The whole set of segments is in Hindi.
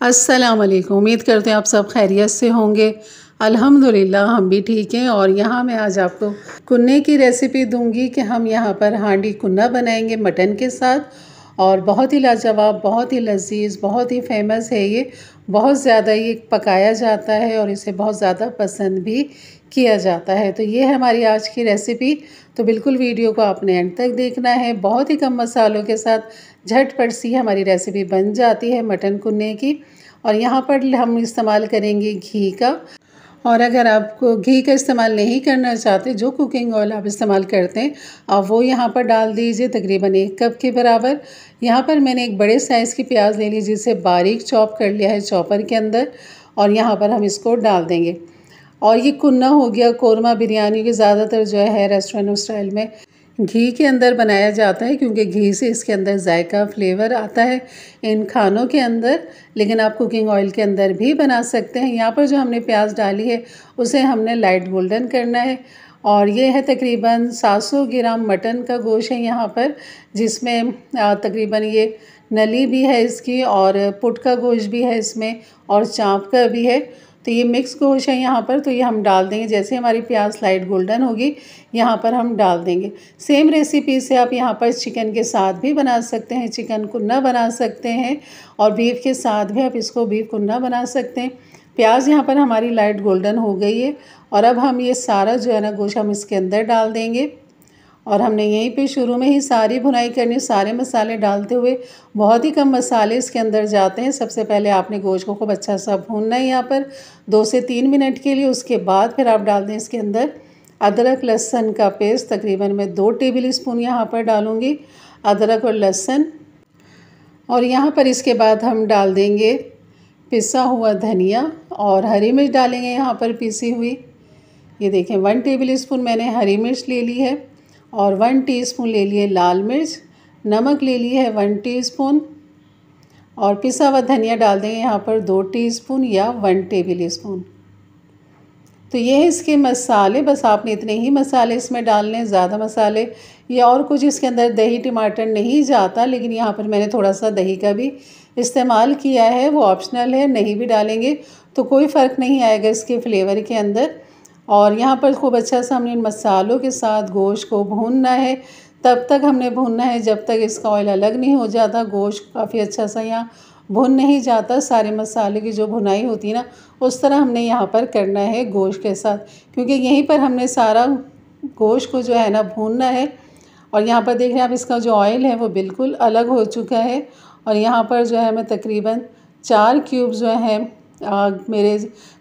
अस्सलाम वालेकुम। उम्मीद करते हैं आप सब खैरियत से होंगे। अल्हम्दुलिल्लाह हम भी ठीक हैं। और यहाँ मैं आज आपको कुन्ने की रेसिपी दूंगी कि हम यहाँ पर हांडी कुन्ना बनाएंगे मटन के साथ। और बहुत ही लाजवाब, बहुत ही लजीज, बहुत ही फेमस है ये। बहुत ज़्यादा ये पकाया जाता है और इसे बहुत ज़्यादा पसंद भी किया जाता है। तो ये है हमारी आज की रेसिपी। तो बिल्कुल वीडियो को आपने एंड तक देखना है। बहुत ही कम मसालों के साथ झटपट सी हमारी रेसिपी बन जाती है मटन कुन्ने की। और यहाँ पर हम इस्तेमाल करेंगे घी का। और अगर आपको घी का इस्तेमाल नहीं करना चाहते, जो कुकिंग ऑयल आप इस्तेमाल करते हैं आप वो यहाँ पर डाल दीजिए, तकरीबन 1 कप के बराबर। यहाँ पर मैंने एक बड़े साइज़ की प्याज ले ली, जिसे बारीक चॉप कर लिया है चॉपर के अंदर। और यहाँ पर हम इसको डाल देंगे। और ये कुन्ना हो गया कोरमा बिरयानी के ज़्यादातर जो है रेस्टोरेंट स्टाइल में घी के अंदर बनाया जाता है, क्योंकि घी से इसके अंदर जायका फ्लेवर आता है इन खानों के अंदर। लेकिन आप कुकिंग ऑयल के अंदर भी बना सकते हैं। यहाँ पर जो हमने प्याज डाली है उसे हमने लाइट गोल्डन करना है। और ये है तकरीबन 700 ग्राम मटन का गोश्त है यहाँ पर, जिसमें तकरीबन ये नली भी है इसकी, और पुट का गोश्त भी है इसमें, और चाँप का भी है। तो ये मिक्स गोश्त है यहाँ पर। तो ये हम डाल देंगे जैसे हमारी प्याज लाइट गोल्डन होगी, यहाँ पर हम डाल देंगे। सेम रेसिपी से आप यहाँ पर चिकन के साथ भी बना सकते हैं, चिकन कुन्ना बना सकते हैं। और बीफ के साथ भी आप इसको बीफ कुन्ना बना सकते हैं। प्याज यहाँ पर हमारी लाइट गोल्डन हो गई है। और अब हम ये सारा जो है ना गोश्त हम इसके अंदर डाल देंगे। और हमने यहीं पे शुरू में ही सारी भुनाई करनी, सारे मसाले डालते हुए। बहुत ही कम मसाले इसके अंदर जाते हैं। सबसे पहले आपने गोश्त को खूब अच्छा सा भूनना है यहाँ पर 2 से 3 मिनट के लिए। उसके बाद फिर आप डाल दें इसके अंदर अदरक लहसुन का पेस्ट। तकरीबन मैं 2 टेबल स्पून यहाँ पर डालूँगी अदरक और लहसुन। और यहाँ पर इसके बाद हम डाल देंगे पिसा हुआ धनिया, और हरी मिर्च डालेंगे यहाँ पर पिसी हुई। ये देखें 1 टेबल स्पून मैंने हरी मिर्च ले ली है, और 1 टीस्पून ले लिए लाल मिर्च। नमक ले लिए है 1 टीस्पून, और पिसा हुआ धनिया डाल देंगे यहाँ पर 2 टीस्पून या 1 टेबल स्पून। तो ये है इसके मसाले। बस आपने इतने ही मसाले इसमें डालने, ज़्यादा मसाले या और कुछ इसके अंदर दही टमाटर नहीं जाता। लेकिन यहाँ पर मैंने थोड़ा सा दही का भी इस्तेमाल किया है, वो ऑप्शनल है, नहीं भी डालेंगे तो कोई फ़र्क नहीं आएगा इसके फ्लेवर के अंदर। और यहाँ पर खूब अच्छा सा हमने इन मसालों के साथ गोश्त को भूनना है। तब तक हमने भूनना है जब तक इसका ऑयल अलग नहीं हो जाता। गोश्त काफ़ी अच्छा सा यहाँ भुन नहीं जाता। सारे मसाले की जो भुनाई होती है ना, उस तरह हमने यहाँ पर करना है गोश्त के साथ, क्योंकि यहीं पर हमने सारा गोश्त को जो है ना भूनना है। और यहाँ पर देख रहे हैं आप, इसका जो ऑयल है वो बिल्कुल अलग हो चुका है। और यहाँ पर जो है मैं तकरीबन 4 क्यूब जो है मेरे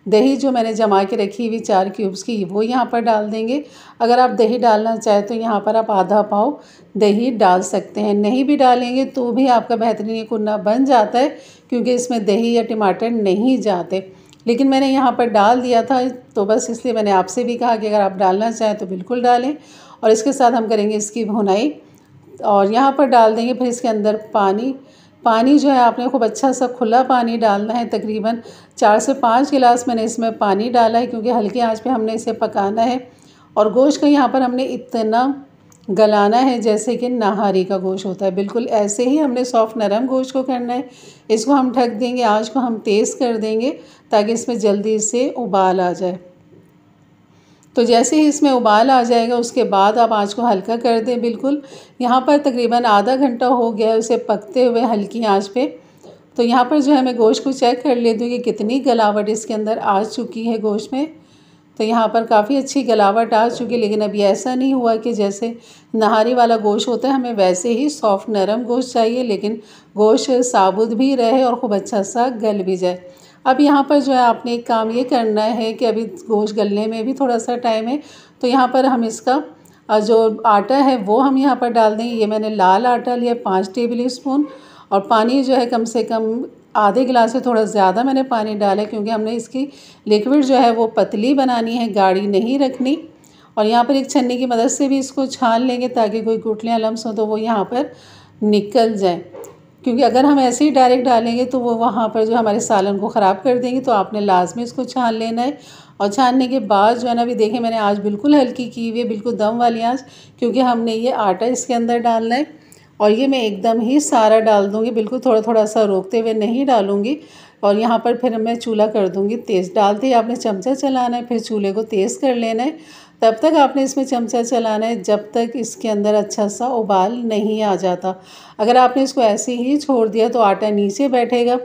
दही जो मैंने जमा के रखी हुई 4 क्यूब्स की, वो यहाँ पर डाल देंगे। अगर आप दही डालना चाहें तो यहाँ पर आप आधा पाव दही डाल सकते हैं। नहीं भी डालेंगे तो भी आपका बेहतरीन ये कुन्ना बन जाता है, क्योंकि इसमें दही या टमाटर नहीं जाते। लेकिन मैंने यहाँ पर डाल दिया था, तो बस इसलिए मैंने आपसे भी कहा कि अगर आप डालना चाहें तो बिल्कुल डालें। और इसके साथ हम करेंगे इसकी भुनाई। और यहाँ पर डाल देंगे फिर इसके अंदर पानी जो है आपने खूब अच्छा सा खुला पानी डालना है। तकरीबन 4 से 5 गिलास मैंने इसमें पानी डाला है, क्योंकि हल्की आंच पे हमने इसे पकाना है। और गोश्त को यहाँ पर हमने इतना गलाना है जैसे कि नाहारी का गोश्त होता है, बिल्कुल ऐसे ही हमने सॉफ्ट नरम गोश्त को करना है। इसको हम ढक देंगे, आंच को हम तेज़ कर देंगे ताकि इसमें जल्दी से उबाल आ जाए। तो जैसे ही इसमें उबाल आ जाएगा उसके बाद आप आंच को हल्का कर दें बिल्कुल। यहाँ पर तकरीबन आधा घंटा हो गया है उसे पकते हुए हल्की आंच पे। तो यहाँ पर जो है मैं गोश्त को चेक कर लेती हूँ कि कितनी गलावट इसके अंदर आ चुकी है गोश्त में। तो यहाँ पर काफ़ी अच्छी गलावट आ चुकी है। लेकिन अभी ऐसा नहीं हुआ कि जैसे नहारी वाला गोश्त होता है, हमें वैसे ही सॉफ्ट नरम गोश्त चाहिए, लेकिन गोश्त साबुत भी रहे और खूब अच्छा सा गल भी जाए। अब यहाँ पर जो है आपने एक काम ये करना है कि अभी गोश्त गलने में भी थोड़ा सा टाइम है। तो यहाँ पर हम इसका जो आटा है वो हम यहाँ पर डाल देंगे। ये मैंने लाल आटा लिया 5 टेबल स्पून, और पानी जो है कम से कम आधे गिलास से थोड़ा ज़्यादा मैंने पानी डाला है, क्योंकि हमने इसकी लिक्विड जो है वो पतली बनानी है, गाढ़ी नहीं रखनी। और यहाँ पर एक छन्नी की मदद से भी इसको छान लेंगे ताकि कोई गुठलियाँ लम्स हो तो वो यहाँ पर निकल जाए, क्योंकि अगर हम ऐसे ही डायरेक्ट डालेंगे तो वो वहाँ पर जो हमारे सालन को ख़राब कर देंगे। तो आपने लाजमी इसको छान लेना है। और छानने के बाद जो है ना, अभी देखें मैंने आँच बिल्कुल हल्की की हुई है, बिल्कुल दम वाली आँच, क्योंकि हमने ये आटा इसके अंदर डालना है। और ये मैं एकदम ही सारा डाल दूँगी, बिल्कुल थोड़ा थोड़ा सा रोकते हुए नहीं डालूँगी। और यहाँ पर फिर मैं चूल्हा कर दूँगी तेज़। डालते ही आपने चमचा चलाना है, फिर चूल्हे को तेज़ कर लेना है। तब तक आपने इसमें चमचा चलाना है जब तक इसके अंदर अच्छा सा उबाल नहीं आ जाता। अगर आपने इसको ऐसे ही छोड़ दिया तो आटा नीचे बैठेगा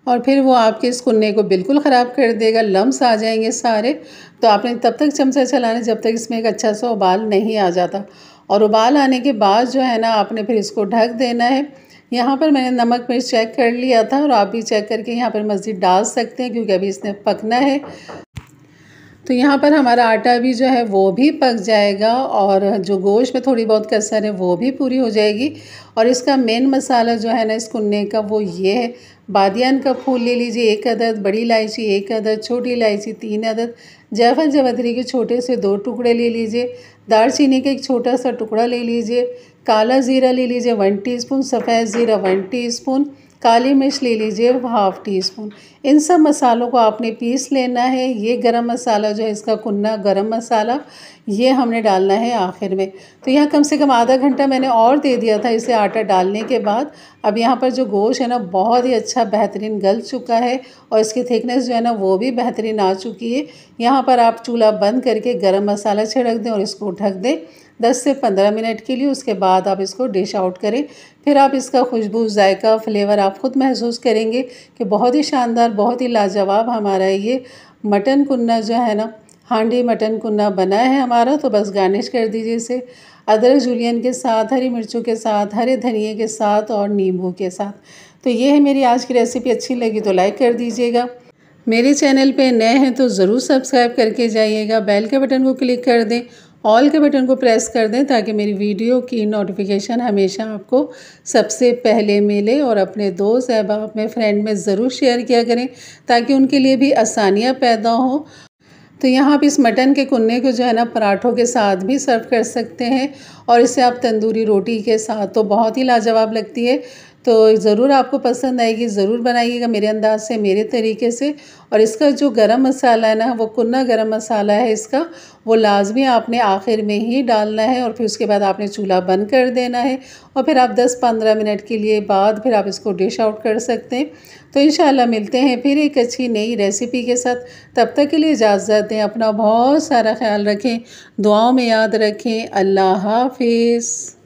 और फिर वो आपके इस कुन्ने को बिल्कुल ख़राब कर देगा, लम्स आ जाएंगे सारे। तो आपने तब तक चमचा चलाना है जब तक इसमें एक अच्छा सा उबाल नहीं आ जाता। और उबाल आने के बाद जो है ना, आपने फिर इसको ढक देना है। यहाँ पर मैंने नमक मिर्च चेक कर लिया था और आप भी चेक करके यहाँ पर मज़ीद डाल सकते हैं, क्योंकि अभी इसने पकना है। तो यहाँ पर हमारा आटा भी जो है वो भी पक जाएगा और जो गोश्त में थोड़ी बहुत कसर है वो भी पूरी हो जाएगी। और इसका मेन मसाला जो है ना इस कुन्ने का, वो ये है। बादियान का फूल ले लीजिए 1 अदद, बड़ी इलायची 1 अदद, छोटी इलायची 3 अदद, जायफल जावित्री के छोटे से 2 टुकड़े ले लीजिए, दालचीनी का एक छोटा सा टुकड़ा ले लीजिए, काला ज़ीरा ले लीजिए 1 टीस्पून, सफ़ेद ज़ीरा 1 टीस्पून, काली मिर्च ले लीजिए 1/2 टीस्पून। इन सब मसालों को आपने पीस लेना है। ये गरम मसाला जो है इसका कुन्ना गरम मसाला, ये हमने डालना है आखिर में। तो यहाँ कम से कम आधा घंटा मैंने और दे दिया था इसे आटा डालने के बाद। अब यहाँ पर जो गोश्त है ना बहुत ही अच्छा बेहतरीन गल चुका है और इसकी थिकनेस जो है ना वो भी बेहतरीन आ चुकी है। यहाँ पर आप चूल्हा बंद करके गरम मसाला छिड़क दें और इसको ढक दें 10 से 15 मिनट के लिए। उसके बाद आप इसको डिश आउट करें। फिर आप इसका खुशबू, जायका, फ्लेवर आप ख़ुद महसूस करेंगे कि बहुत ही शानदार, बहुत ही लाजवाब हमारा ये मटन कुन्ना जो है ना, हांडी मटन कुन्ना बना है हमारा। तो बस गार्निश कर दीजिए इसे अदरक जुलियन के साथ, हरी मिर्चों के साथ, हरे धनिए के साथ और नींबू के साथ। तो ये है मेरी आज की रेसिपी। अच्छी लगी तो लाइक कर दीजिएगा। मेरे चैनल पे नए हैं तो ज़रूर सब्सक्राइब करके जाइएगा। बेल के बटन को क्लिक कर दें, ऑल के बटन को प्रेस कर दें ताकि मेरी वीडियो की नोटिफिकेशन हमेशा आपको सबसे पहले मिले। और अपने दोस्त, अहबाब, अपने फ्रेंड में ज़रूर शेयर किया करें ताकि उनके लिए भी आसानियाँ पैदा हों। तो यहाँ आप इस मटन के कुन्ने को जो है ना पराठों के साथ भी सर्व कर सकते हैं और इसे आप तंदूरी रोटी के साथ तो बहुत ही लाजवाब लगती है। तो ज़रूर आपको पसंद आएगी, ज़रूर बनाइएगा मेरे अंदाज से, मेरे तरीके से। और इसका जो गरम मसाला है ना, वो कुन्ना गरम मसाला है इसका, वो लाजमी आपने आखिर में ही डालना है और फिर उसके बाद आपने चूल्हा बंद कर देना है। और फिर आप 10-15 मिनट के लिए बाद फिर आप इसको डिश आउट कर सकते हैं। तो इंशाल्लाह मिलते हैं फिर एक अच्छी नई रेसिपी के साथ। तब तक के लिए इजाज़त दें। अपना बहुत सारा ख्याल रखें, दुआओं में याद रखें। अल्लाह हाफिज़।